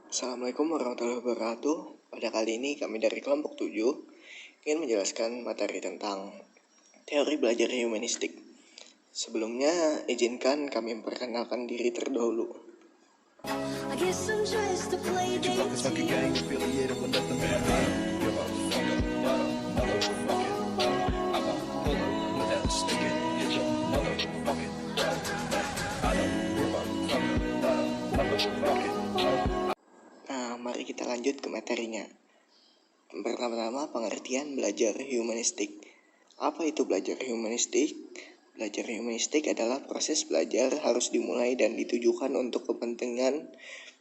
Assalamualaikum warahmatullahi wabarakatuh. Pada kali ini kami dari kelompok 7 ingin menjelaskan materi tentang teori belajar humanistik. Sebelumnya, izinkan kami memperkenalkan diri terdahulu. Nah, mari kita lanjut ke materinya. Pertama-tama, pengertian belajar humanistik. Apa itu belajar humanistik? Belajar humanistik adalah proses belajar harus dimulai dan ditujukan untuk kepentingan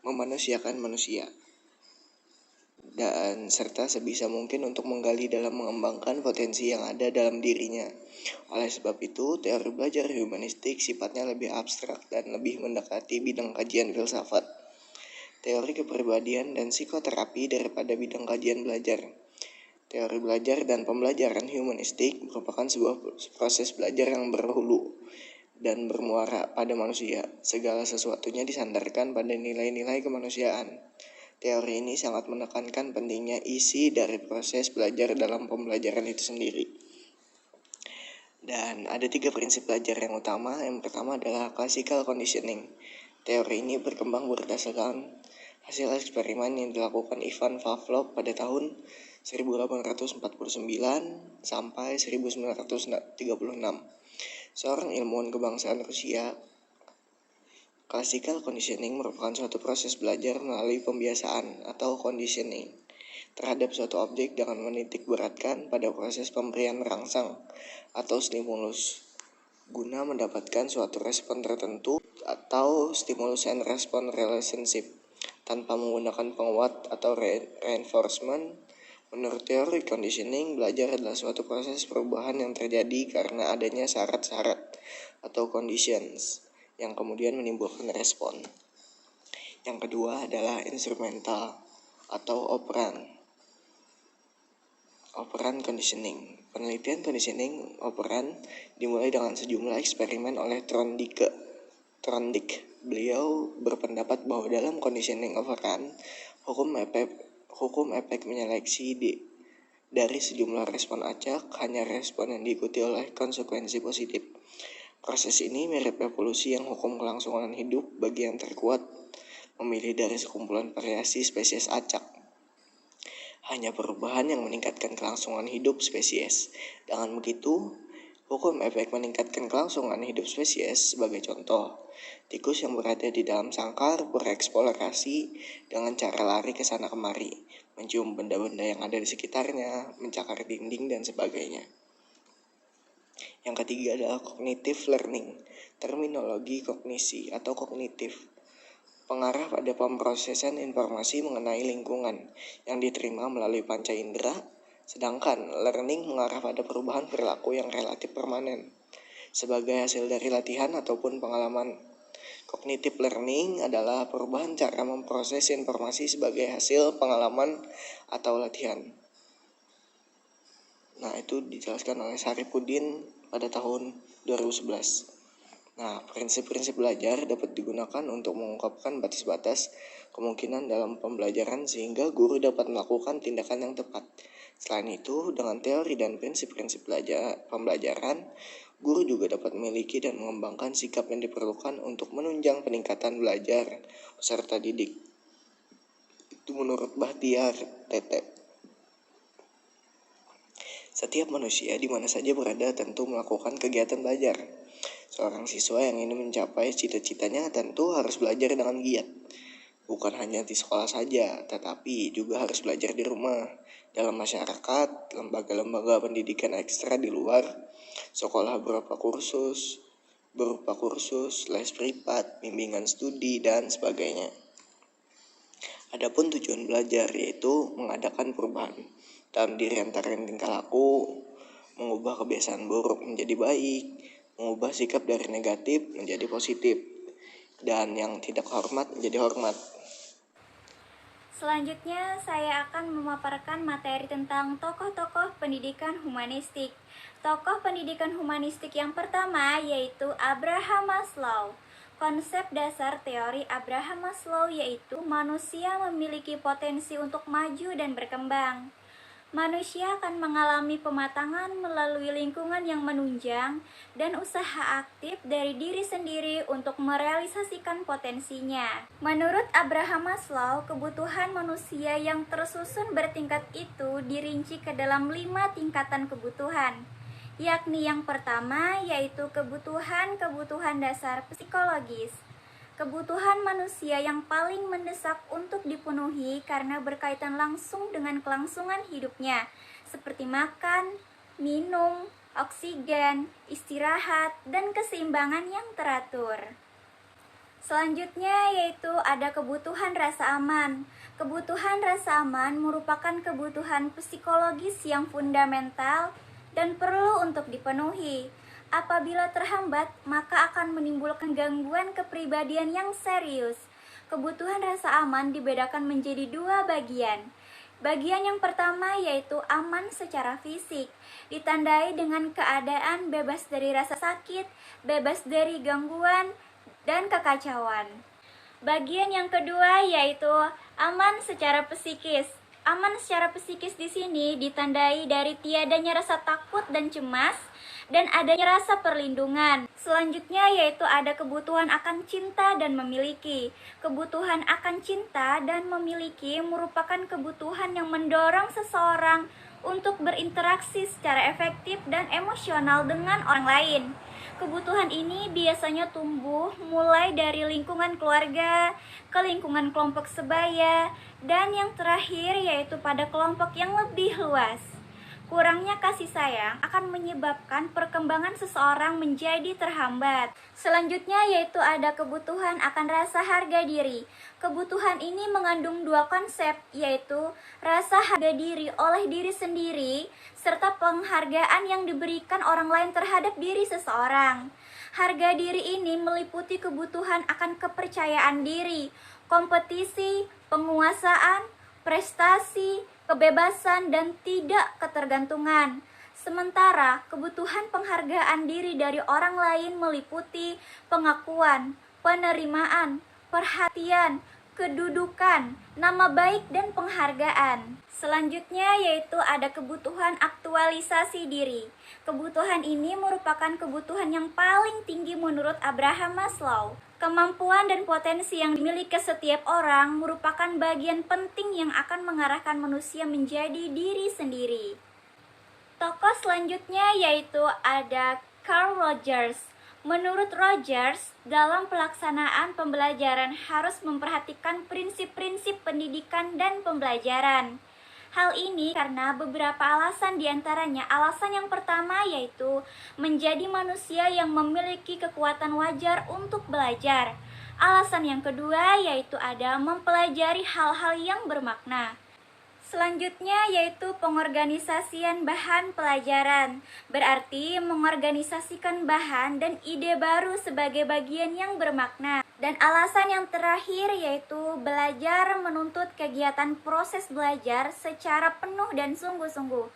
memanusiakan manusia, dan serta sebisa mungkin untuk menggali dalam mengembangkan potensi yang ada dalam dirinya. Oleh sebab itu, teori belajar humanistik sifatnya lebih abstrak dan lebih mendekati bidang kajian filsafat, teori kepribadian, dan psikoterapi daripada bidang kajian belajar. Teori belajar dan pembelajaran humanistik merupakan sebuah proses belajar yang berhulu dan bermuara pada manusia. Segala sesuatunya disandarkan pada nilai-nilai kemanusiaan. Teori ini sangat menekankan pentingnya isi dari proses belajar dalam pembelajaran itu sendiri. Dan ada 3 prinsip belajar yang utama. Yang pertama adalah classical conditioning. Teori ini berkembang berdasarkan hasil eksperimen yang dilakukan Ivan Pavlov pada tahun 1849 sampai 1936. Seorang ilmuwan kebangsaan Rusia. Classical conditioning merupakan suatu proses belajar melalui pembiasaan atau conditioning terhadap suatu objek dengan menitik beratkan pada proses pemberian rangsang atau stimulus guna mendapatkan suatu respon tertentu atau stimulus and response relationship tanpa menggunakan penguat atau reinforcement. Menurut teori conditioning, belajar adalah suatu proses perubahan yang terjadi karena adanya syarat-syarat atau conditions yang kemudian menimbulkan respon. Yang kedua adalah instrumental atau operant conditioning. Penelitian conditioning operant dimulai dengan sejumlah eksperimen oleh Trondijk. Beliau berpendapat bahwa dalam conditioning operant, hukum efek menyeleksi dari sejumlah respon acak, hanya respon yang diikuti oleh konsekuensi positif. Proses ini mirip evolusi yang hukum kelangsungan hidup bagi yang terkuat memilih dari sekumpulan variasi spesies acak. Hanya perubahan yang meningkatkan kelangsungan hidup spesies. Dengan begitu, hukum efek meningkatkan kelangsungan hidup spesies. Sebagai contoh, tikus yang berada di dalam sangkar bereksplorasi dengan cara lari ke sana kemari, mencium benda-benda yang ada di sekitarnya, mencakar dinding, dan sebagainya. Yang ketiga adalah cognitive learning. Terminologi kognisi atau kognitif pengarah pada pemrosesan informasi mengenai lingkungan yang diterima melalui panca indera, sedangkan learning mengarah pada perubahan perilaku yang relatif permanen sebagai hasil dari latihan ataupun pengalaman. Cognitive learning adalah perubahan cara memproses informasi sebagai hasil pengalaman atau latihan. Nah, itu dijelaskan oleh Saripudin pada tahun 2011. Nah, prinsip-prinsip belajar dapat digunakan untuk mengungkapkan batas-batas kemungkinan dalam pembelajaran sehingga guru dapat melakukan tindakan yang tepat. Selain itu, dengan teori dan prinsip-prinsip pembelajaran, guru juga dapat memiliki dan mengembangkan sikap yang diperlukan untuk menunjang peningkatan belajar peserta didik. Itu menurut Bahtiar Tete. Setiap manusia di mana saja berada tentu melakukan kegiatan belajar. Seorang siswa yang ingin mencapai cita-citanya tentu harus belajar dengan giat. Bukan hanya di sekolah saja, tetapi juga harus belajar di rumah, dalam masyarakat, lembaga-lembaga pendidikan ekstra di luar, sekolah berupa kursus, les privat, bimbingan studi, dan sebagainya. Adapun tujuan belajar yaitu mengadakan perubahan dalam diri antara tingkah laku, mengubah kebiasaan buruk menjadi baik, mengubah sikap dari negatif menjadi positif, dan yang tidak hormat menjadi hormat. Selanjutnya, saya akan memaparkan materi tentang tokoh-tokoh pendidikan humanistik. Tokoh pendidikan humanistik yang pertama yaitu Abraham Maslow. Konsep dasar teori Abraham Maslow yaitu manusia memiliki potensi untuk maju dan berkembang. Manusia akan mengalami pematangan melalui lingkungan yang menunjang dan usaha aktif dari diri sendiri untuk merealisasikan potensinya. Menurut Abraham Maslow, kebutuhan manusia yang tersusun bertingkat itu dirinci ke dalam 5 tingkatan kebutuhan, yakni yang pertama yaitu kebutuhan dasar psikologis. Kebutuhan manusia yang paling mendesak untuk dipenuhi karena berkaitan langsung dengan kelangsungan hidupnya, seperti makan, minum, oksigen, istirahat, dan keseimbangan yang teratur. Selanjutnya yaitu ada kebutuhan rasa aman. Kebutuhan rasa aman merupakan kebutuhan psikologis yang fundamental dan perlu untuk dipenuhi. Apabila terhambat, maka akan menimbulkan gangguan kepribadian yang serius. Kebutuhan rasa aman dibedakan menjadi 2 bagian. Bagian yang pertama yaitu aman secara fisik, ditandai dengan keadaan bebas dari rasa sakit, bebas dari gangguan, dan kekacauan. Bagian yang kedua yaitu aman secara psikis. Aman secara psikis di sini ditandai dari tiadanya rasa takut dan cemas, dan adanya rasa perlindungan. Selanjutnya yaitu ada kebutuhan akan cinta dan memiliki. Kebutuhan akan cinta dan memiliki merupakan kebutuhan yang mendorong seseorang untuk berinteraksi secara efektif dan emosional dengan orang lain. Kebutuhan ini biasanya tumbuh mulai dari lingkungan keluarga, ke lingkungan kelompok sebaya, dan yang terakhir yaitu pada kelompok yang lebih luas. Kurangnya kasih sayang akan menyebabkan perkembangan seseorang menjadi terhambat. Selanjutnya yaitu ada kebutuhan akan rasa harga diri. Kebutuhan ini mengandung 2 konsep, yaitu rasa harga diri oleh diri sendiri, serta penghargaan yang diberikan orang lain terhadap diri seseorang. Harga diri ini meliputi kebutuhan akan kepercayaan diri, kompetisi, penguasaan, prestasi, kebebasan, dan tidak ketergantungan. Sementara kebutuhan penghargaan diri dari orang lain meliputi pengakuan, penerimaan, perhatian, kedudukan, nama baik, dan penghargaan. Selanjutnya yaitu ada kebutuhan aktualisasi diri. Kebutuhan ini merupakan kebutuhan yang paling tinggi menurut Abraham Maslow. Kemampuan dan potensi yang dimiliki setiap orang merupakan bagian penting yang akan mengarahkan manusia menjadi diri sendiri. Tokoh selanjutnya yaitu ada Carl Rogers. Menurut Rogers, dalam pelaksanaan pembelajaran harus memperhatikan prinsip-prinsip pendidikan dan pembelajaran. Hal ini karena beberapa alasan, diantaranya alasan yang pertama yaitu menjadi manusia yang memiliki kekuatan wajar untuk belajar. Alasan yang kedua yaitu ada mempelajari hal-hal yang bermakna. Selanjutnya yaitu pengorganisasian bahan pelajaran, berarti mengorganisasikan bahan dan ide baru sebagai bagian yang bermakna. Dan alasan yang terakhir yaitu belajar menuntut kegiatan proses belajar secara penuh dan sungguh-sungguh.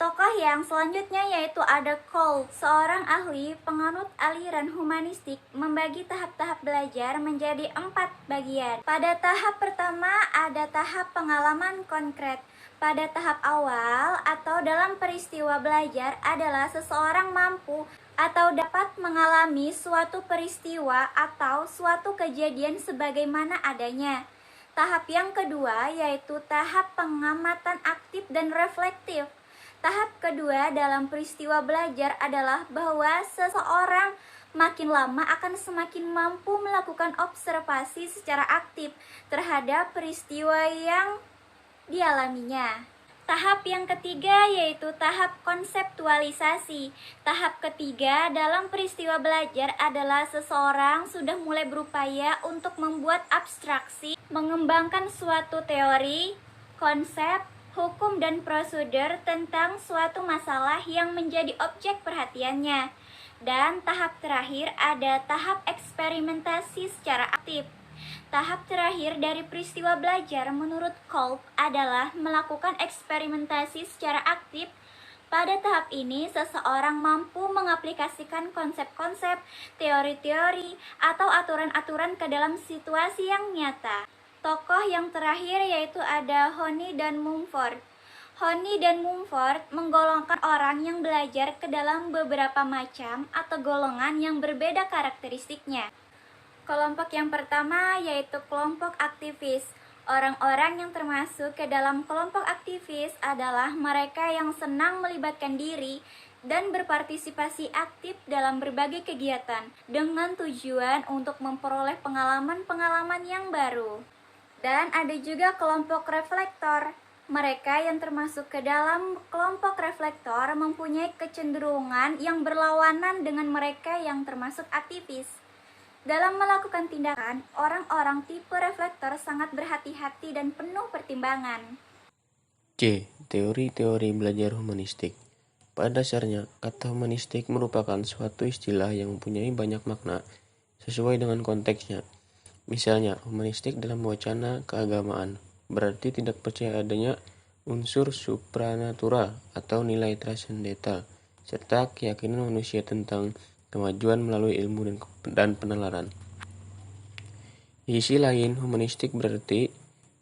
Tokoh yang selanjutnya yaitu ada Cole, seorang ahli penganut aliran humanistik, membagi tahap-tahap belajar menjadi 4 bagian. Pada tahap pertama ada tahap pengalaman konkret. Pada tahap awal atau dalam peristiwa belajar adalah seseorang mampu atau dapat mengalami suatu peristiwa atau suatu kejadian sebagaimana adanya. Tahap yang kedua yaitu tahap pengamatan aktif dan reflektif. Tahap kedua dalam peristiwa belajar adalah bahwa seseorang makin lama akan semakin mampu melakukan observasi secara aktif terhadap peristiwa yang dialaminya. Tahap yang ketiga yaitu tahap konseptualisasi. Tahap ketiga dalam peristiwa belajar adalah seseorang sudah mulai berupaya untuk membuat abstraksi, mengembangkan suatu teori, konsep, hukum dan prosedur tentang suatu masalah yang menjadi objek perhatiannya. Dan tahap terakhir ada tahap eksperimentasi secara aktif. Tahap terakhir dari peristiwa belajar menurut Kolb adalah melakukan eksperimentasi secara aktif Pada tahap ini, seseorang mampu mengaplikasikan konsep-konsep, teori-teori, atau aturan-aturan ke dalam situasi yang nyata. Tokoh yang terakhir yaitu ada Honey dan Mumford. Honey dan Mumford menggolongkan orang yang belajar ke dalam beberapa macam atau golongan yang berbeda karakteristiknya. Kelompok yang pertama yaitu kelompok aktivis. Orang-orang yang termasuk ke dalam kelompok aktivis adalah mereka yang senang melibatkan diri dan berpartisipasi aktif dalam berbagai kegiatan dengan tujuan untuk memperoleh pengalaman-pengalaman yang baru. Dan ada juga kelompok reflektor. Mereka yang termasuk ke dalam kelompok reflektor mempunyai kecenderungan yang berlawanan dengan mereka yang termasuk aktivis. Dalam melakukan tindakan, orang-orang tipe reflektor sangat berhati-hati dan penuh pertimbangan. C. Teori-teori belajar humanistik. Pada dasarnya, kata humanistik merupakan suatu istilah yang mempunyai banyak makna sesuai dengan konteksnya. Misalnya, humanistik dalam wacana keagamaan berarti tidak percaya adanya unsur supranatural atau nilai transendental, serta keyakinan manusia tentang kemajuan melalui ilmu dan penalaran. Di sisi lain, humanistik berarti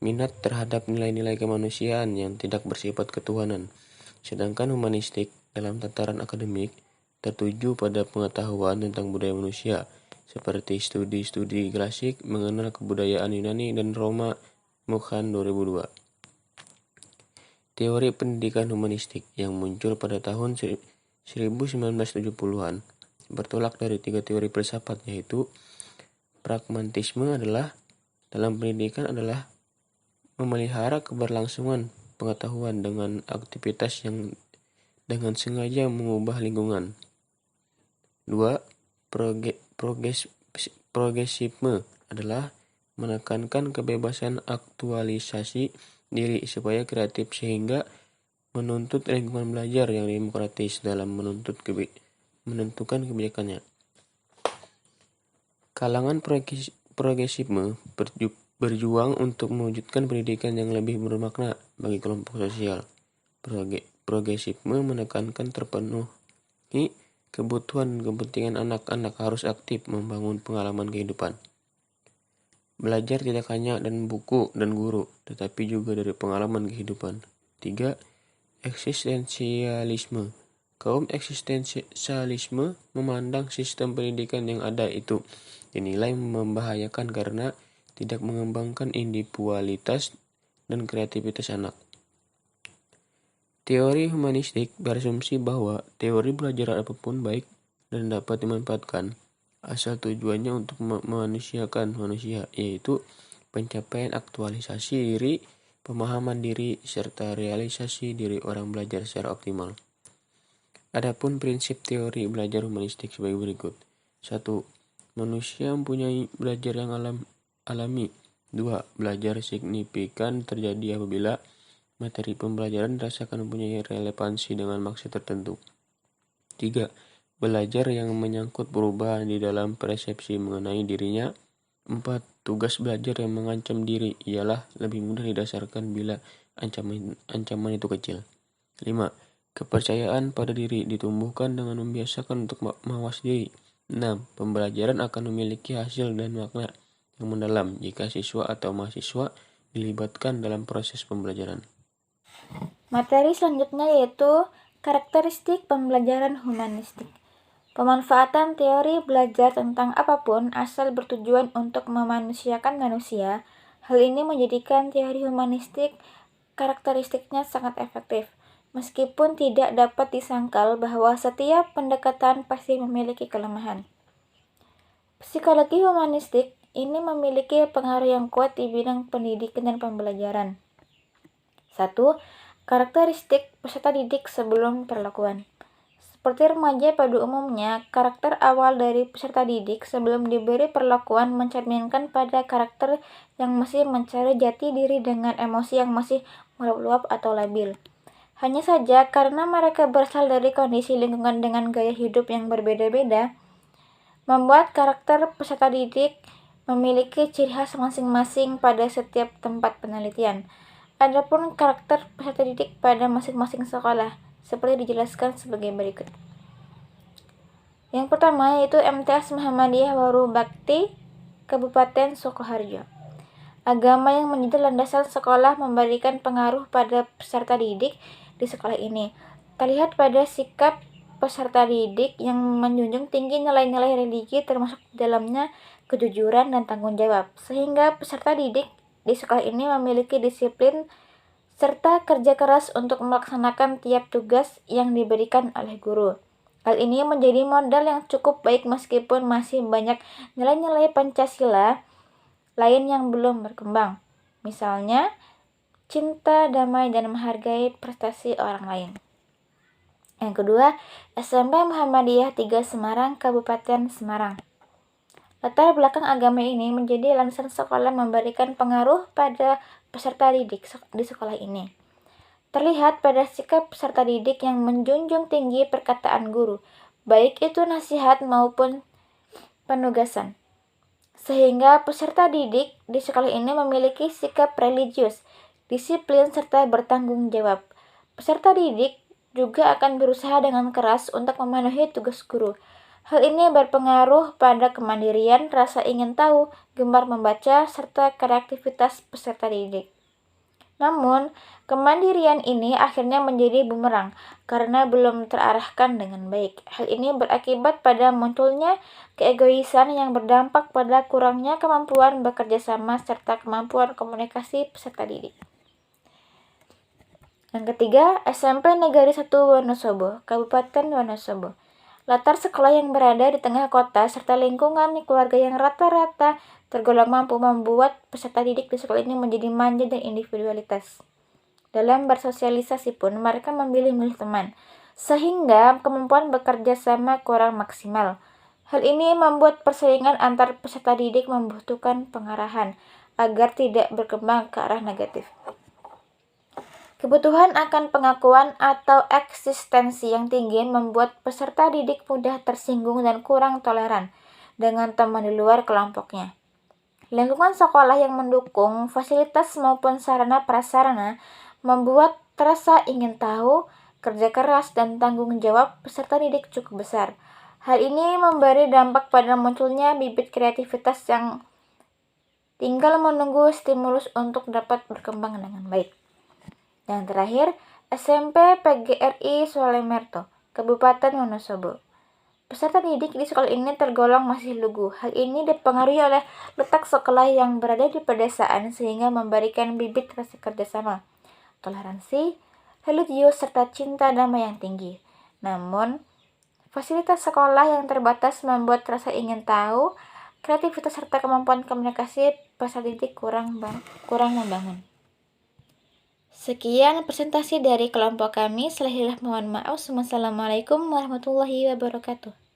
minat terhadap nilai-nilai kemanusiaan yang tidak bersifat ketuhanan. Sedangkan humanistik dalam tataran akademik tertuju pada pengetahuan tentang budaya manusia, seperti studi-studi klasik mengenal kebudayaan Yunani dan Roma. Mukhan 2002. Teori pendidikan humanistik yang muncul pada tahun 1970-an bertolak dari 3 teori filsafat, yaitu pragmatisme dalam pendidikan adalah memelihara keberlangsungan pengetahuan dengan aktivitas yang dengan sengaja mengubah lingkungan. 2. Progresisme adalah menekankan kebebasan aktualisasi diri supaya kreatif sehingga menuntut lingkungan belajar yang demokratis dalam menentukan kebijakannya. Kalangan progresisme berjuang untuk mewujudkan pendidikan yang lebih bermakna bagi kelompok sosial. Progresisme menekankan terpenuhi kebutuhan dan kepentingan anak-anak harus aktif membangun pengalaman kehidupan. Belajar tidak hanya dari buku dan guru, tetapi juga dari pengalaman kehidupan. 3. Eksistensialisme. Kaum eksistensialisme memandang sistem pendidikan yang ada itu dinilai membahayakan karena tidak mengembangkan individualitas dan kreativitas anak. Teori humanistik berasumsi bahwa teori belajar apapun baik dan dapat dimanfaatkan asal tujuannya untuk memanusiakan manusia, yaitu pencapaian aktualisasi diri, pemahaman diri, serta realisasi diri orang belajar secara optimal. Adapun prinsip teori belajar humanistik sebagai berikut. 1. Manusia mempunyai belajar yang alami. 2. Belajar signifikan terjadi apabila materi pembelajaran dirasakan mempunyai relevansi dengan maksud tertentu. 3. Belajar yang menyangkut perubahan di dalam persepsi mengenai dirinya. 4. Tugas belajar yang mengancam diri ialah lebih mudah didasarkan bila ancaman itu kecil. 5. Kepercayaan pada diri ditumbuhkan dengan membiasakan untuk mawas diri. 6. Pembelajaran akan memiliki hasil dan makna yang mendalam jika siswa atau mahasiswa dilibatkan dalam proses pembelajaran. Materi selanjutnya yaitu karakteristik pembelajaran humanistik. Pemanfaatan teori belajar tentang apapun asal bertujuan untuk memanusiakan manusia. Hal ini menjadikan teori humanistik karakteristiknya sangat efektif. Meskipun tidak dapat disangkal bahwa setiap pendekatan pasti memiliki kelemahan. Psikologi humanistik ini memiliki pengaruh yang kuat di bidang pendidikan dan pembelajaran. 1. Karakteristik peserta didik sebelum perlakuan. Seperti remaja pada umumnya, karakter awal dari peserta didik sebelum diberi perlakuan mencerminkan pada karakter yang masih mencari jati diri dengan emosi yang masih meluap-luap atau labil. Hanya saja karena mereka berasal dari kondisi lingkungan dengan gaya hidup yang berbeda-beda, membuat karakter peserta didik memiliki ciri khas masing-masing pada setiap tempat penelitian. Adapun karakter peserta didik pada masing-masing sekolah seperti dijelaskan sebagai berikut. Yang pertama yaitu MTS Muhammadiyah Waru Bakti, Kabupaten Sukoharjo. Agama yang menjadi landasan sekolah memberikan pengaruh pada peserta didik di sekolah ini. Terlihat pada sikap peserta didik yang menjunjung tinggi nilai-nilai religi, termasuk dalamnya kejujuran dan tanggung jawab, sehingga peserta didik di sekolah ini memiliki disiplin serta kerja keras untuk melaksanakan tiap tugas yang diberikan oleh guru. Hal ini menjadi modal yang cukup baik meskipun masih banyak nilai-nilai Pancasila lain yang belum berkembang. Misalnya, cinta, damai, dan menghargai prestasi orang lain. Yang kedua, SMP Muhammadiyah 3 Semarang, Kabupaten Semarang. Latar belakang agama ini menjadi landasan sekolah memberikan pengaruh pada peserta didik di sekolah ini. Terlihat pada sikap peserta didik yang menjunjung tinggi perkataan guru, baik itu nasihat maupun penugasan. Sehingga peserta didik di sekolah ini memiliki sikap religius, disiplin, serta bertanggung jawab. Peserta didik juga akan berusaha dengan keras untuk memenuhi tugas guru. Hal ini berpengaruh pada kemandirian, rasa ingin tahu, gemar membaca, serta kreativitas peserta didik. Namun, kemandirian ini akhirnya menjadi bumerang karena belum terarahkan dengan baik. Hal ini berakibat pada munculnya keegoisan yang berdampak pada kurangnya kemampuan bekerja sama serta kemampuan komunikasi peserta didik. Yang ketiga, SMP Negari 1 Wonosobo, Kabupaten Wonosobo. Latar sekolah yang berada di tengah kota serta lingkungan keluarga yang rata-rata tergolong mampu membuat peserta didik di sekolah ini menjadi manja dan individualitas. Dalam bersosialisasi pun mereka memilih-milih teman, sehingga kemampuan bekerja sama kurang maksimal. Hal ini membuat persaingan antar peserta didik membutuhkan pengarahan agar tidak berkembang ke arah negatif. Kebutuhan akan pengakuan atau eksistensi yang tinggi membuat peserta didik mudah tersinggung dan kurang toleran dengan teman di luar kelompoknya. Lingkungan sekolah yang mendukung fasilitas maupun sarana prasarana membuat rasa ingin tahu, kerja keras, dan tanggung jawab peserta didik cukup besar. Hal ini memberi dampak pada munculnya bibit kreativitas yang tinggal menunggu stimulus untuk dapat berkembang dengan baik. Yang terakhir, SMP PGRI Solemerto, Kabupaten Wonosobo. Peserta didik di sekolah ini tergolong masih lugu. Hal ini dipengaruhi oleh letak sekolah yang berada di pedesaan sehingga memberikan bibit rasa kerjasama, toleransi, religius, serta cinta damai yang tinggi. Namun, fasilitas sekolah yang terbatas membuat rasa ingin tahu, kreativitas, serta kemampuan komunikasi peserta didik kurang membangun. Sekian presentasi dari kelompok kami. Mohon maaf. Wassalamualaikum warahmatullahi wabarakatuh.